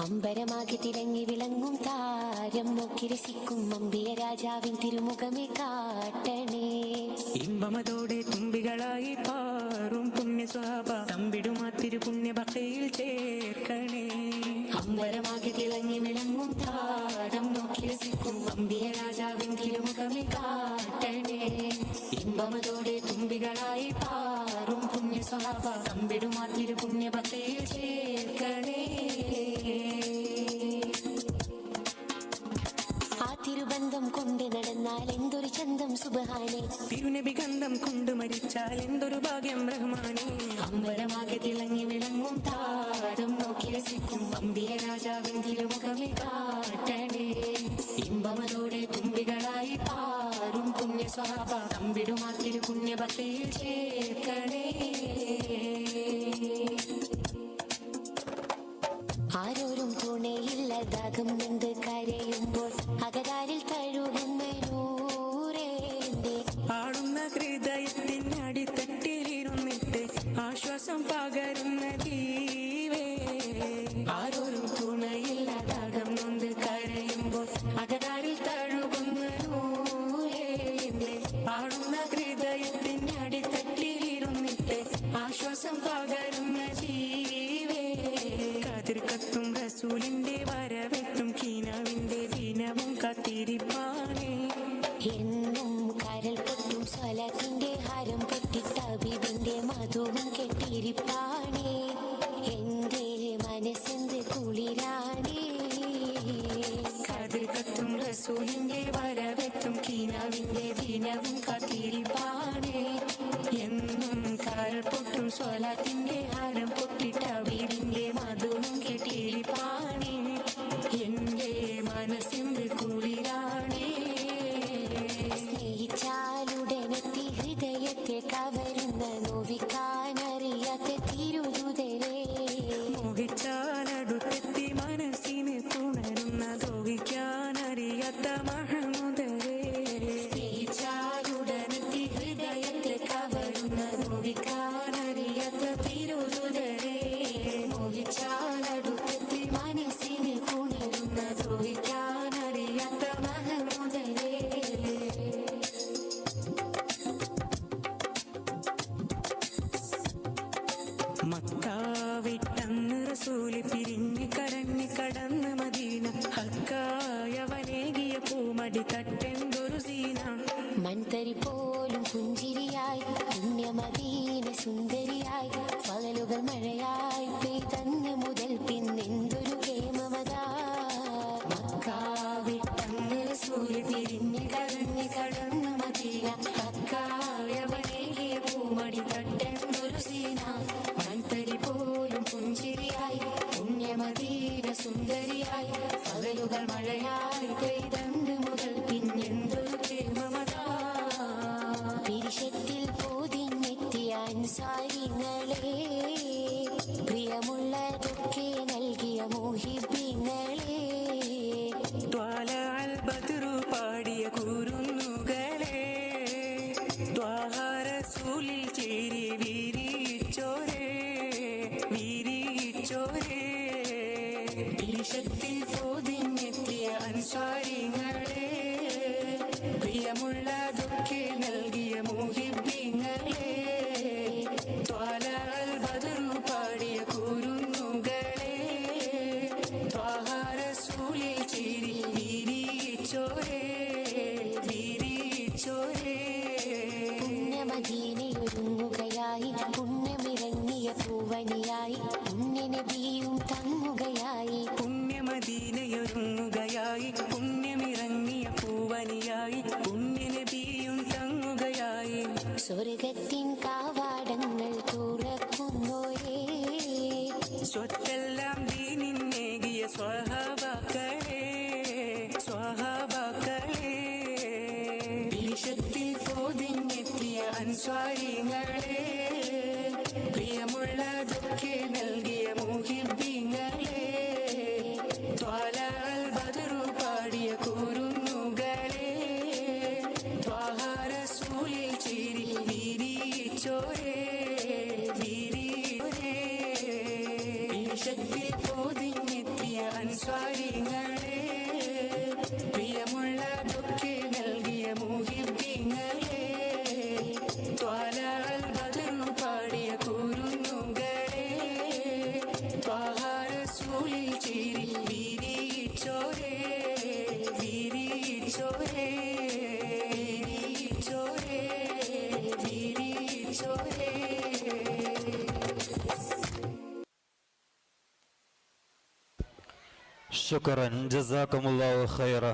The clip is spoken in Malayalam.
അമ്പരമാകെ തിളങ്ങി വിളങ്ങും താരം നോക്കി രസിക്കും അമ്പിയ രാജാവിൻ തിരുമുഖമേ കാട്ടണേ. ഇമ്പമതോടെ തുമ്പികളായി പാറും പുണ്യസ്വാഭ തമ്പിടുമാ തിരുപുണ്യ ഭക്തിയിൽ ചേർക്കണേ. അമ്പരമാകെ തിളങ്ങി വിളങ്ങും താരം നോക്കി രസിക്കും അമ്പിയ രാജാവിൻ തിരുമുഖമേ കാട്ടണേ. ഇമ്പമതോടെ തുമ്പികളായി പാറും പുണ്യസ്വാഭ തമ്പിടുമാ തിരുപുണ്യ ഭക്തിയിൽ ചേർക്കണേ. ആ തിരുബന്ധം കൊണ്ട് നടന്നാൽ എന്തൊരു ചന്തം സുബ്ഹാനേ. തിരുനബി ഗന്ധം കൊണ്ട് മരിച്ചാൽ എന്തൊരു ഭാഗ്യം റഹ്മാനേ. അമ്പരമാകെ തിളങ്ങി വിളങ്ങും താരം നോക്കി രസിക്കും അമ്പിയ രാജാവിൻ തിരുമുഖമേ കാട്ടണേ. ഇമ്പമതോടെ തുമ്പികളായി പാറും പുണ്യസ്വാഭ തമ്പിടുമാ തിരുപുണ്യ ഭക്തിയിൽ ചേർക്കണേ. ആരോരും തുണയില്ലതാകും നിന്ന് കരയുമ്പോൾ അകതാരിൽ തഴുകുന്ന നൂറേന്റെ ആടുന്ന ഹൃദയത്തിനടിത്തട്ടിലിരുന്നിട്ട് ആശ്വാസം പകരുന്ന ജീവേ. ആരോരും തുണയില്ലതാകും നിന്ന് കരയുമ്പോൾ അകതാരിൽ തഴുകുന്ന നൂറേന്റെ ആടുന്ന ഹൃദയത്തിനടിത്തട്ടിലിരുന്നിട്ട് ആശ്വാസം പകരുന്ന ജീവേ. കതിർക്കത്തും റസൂലിന്റെ വരവെത്തും കീനാവിന്റെ ദിനവും കാത്തിരിപ്പാനേ. എന്നും കരൽ പൊട്ടും സ്വലത്തിന്റെ ഹരം പൊട്ടിട്ട ബിബിന്റെ മധുവും കെട്ടിരിപ്പാണേ. എന്റെ മനസ്സെന്ത് കുളിരാണേ. കതിർക്കത്തും റസൂലിന്റെ വരവെത്തും കീനാവിന്റെ ദിനവും കാത്തിരിപ്പാനേ. എന്നും കരൾ പൊട്ടും സ്വലത്തിന്റെ ഹരം പൊട്ടിട്ട ബിബിന്റെ മധുവും കെട്ടിരിപ്പാനേ. എന്റെ മനസ്സിന്റെ കുളിരാണേ. സ്നേഹിച്ചാലുടനെത്തി ഹൃദയത്തെ കവരുന്ന നോവിക്കാനറിയാത്ത തിരുതുതരേ. മോഹിച്ചാലടുത്തെത്തി മനസ്സിന് തുണരുന്ന ദ്രോഹിക്കാനറിയാത്ത മഹമുദരേ. സ്നേഹിച്ചാലുടനെത്തി ഹൃദയത്തെ കവരുന്ന നോവിക്കാനറിയാത്ത തിരുതുതരേ. മോഹിച്ചാലടുത്തെത്തി മനസ്സിന് തുണരുന്ന ദ്രോഹിക്കാനറിയാത്ത മഹമുദരേ. മക്ക വിട്ടന്ന് റസൂല് പിരിഞ്ഞ് കരഞ്ഞ് കടന്ന് മദീന. ഹക്കായവനേകിയ പൂമടി തട്ടെന്തൊരു സീന. മൺതരി പോലും പുഞ്ചിരിയായി പുണ്യമദീന സുന്ദരിയായി ഫളലുകൾ മഴയായി പെയ്തന്ന് മുതൽ പിന്നെന്തൊരു കേമമതാ. മക്കാ വിട്ടന്ന് റസൂല് പിരിഞ്ഞ് കരഞ്ഞ് കടന്ന് മദീന. ഹക്കായവനേകിയ പൂമടി തട്ടെന്തൊരു സീന. മൺതരി പോലും പുഞ്ചിരിയായി പുണ്യമദീന സുന്ദരിയായി ഫളലുകൾ മഴയായി പെയ്തന്ന് മുതൽ പിന്നെന്തൊരു കേമമതാ. പിരിശത്തിൽ പൊതിഞ്ഞെത്തിയ അൻസാരിങ്ങളെ പ്രിയമുള്ളതൊക്കെ നൽകിയ മോഹിബിങ്ങളെ. ത്വാലഅൽ ബദ്റു പാടിയ കുരുന്നുകളെ ത്വാഹ റസൂലിൽ ചേരി വീരിച്ചോരേ വീരിച്ചോരേ. പിരിശത്തിൽ പൊതിഞ്ഞെത്തിയ അൻസാരിങ്ങളെ പ്രിയമുള്ളതൊക്കെ നൽകിയ മോഹിബിങ്ങളെ. ത്വാലഅൽ ബദ്റു പാടിയ കുരുന്നുകളെ ത്വാഹ റസൂലിൽ ചേരി വീരിച്ചോരേ വീരിച്ചോരേ. പുണ്യമദീനയൊരുങ്ങുകയായി പുണ്യമിറങ്ങിയ പൂവനിയായി പുണ്യനബിയും തങ്ങുകയായി. പുണ്യമദീനയൊരുങ്ങുകയായി പുണ്യമിറങ്ങിയ പൂവനിയായി പുണ്യനബിയും തങ്ങുകയായി. സ്വർഗത്തിൻ കാവാടങ്ങൾ തുറക്കുന്നോരേ. സ്വത്തെല്ലാം ദീനിന്നേകിയ സ്വഹാബാക്കളെ സ്വഹാബാക്കളെ. പിരിശത്തിൽ പൊതിഞ്ഞെത്തിയ അൻസ്വാരിങ്ങളെ പ്രിയമുള്ളതൊക്കെ നൽകിയ മോഹിബിങ്ങളെ. ത്വാലഅൽ ബദ്റു പാടിയ കുരുന്നുകളെ ത്വാഹ റസൂലിൽ ചേരി വീരിച്ചോരേ വീരിച്ചോരേ. പിരിശത്തിൽ പൊതിഞ്ഞെത്തിയ അൻസ്വാരിങ്ങളെ പ്രിയമുള്ള ദുഃഖി നൽകിയ മുഹിബ്ബീങ്ങളെ ത്വാലഅൽ ബദറു പാടിയ കുരുന്നുകളെ ത്വാഹ റസൂലിൽ ചിരി വിരിയിച്ചോരേ വിരിയിച്ചോരേ വിരിയിച്ചോരേ വിരിയിച്ചോരേ. شكرا جزاكم الله خيرا.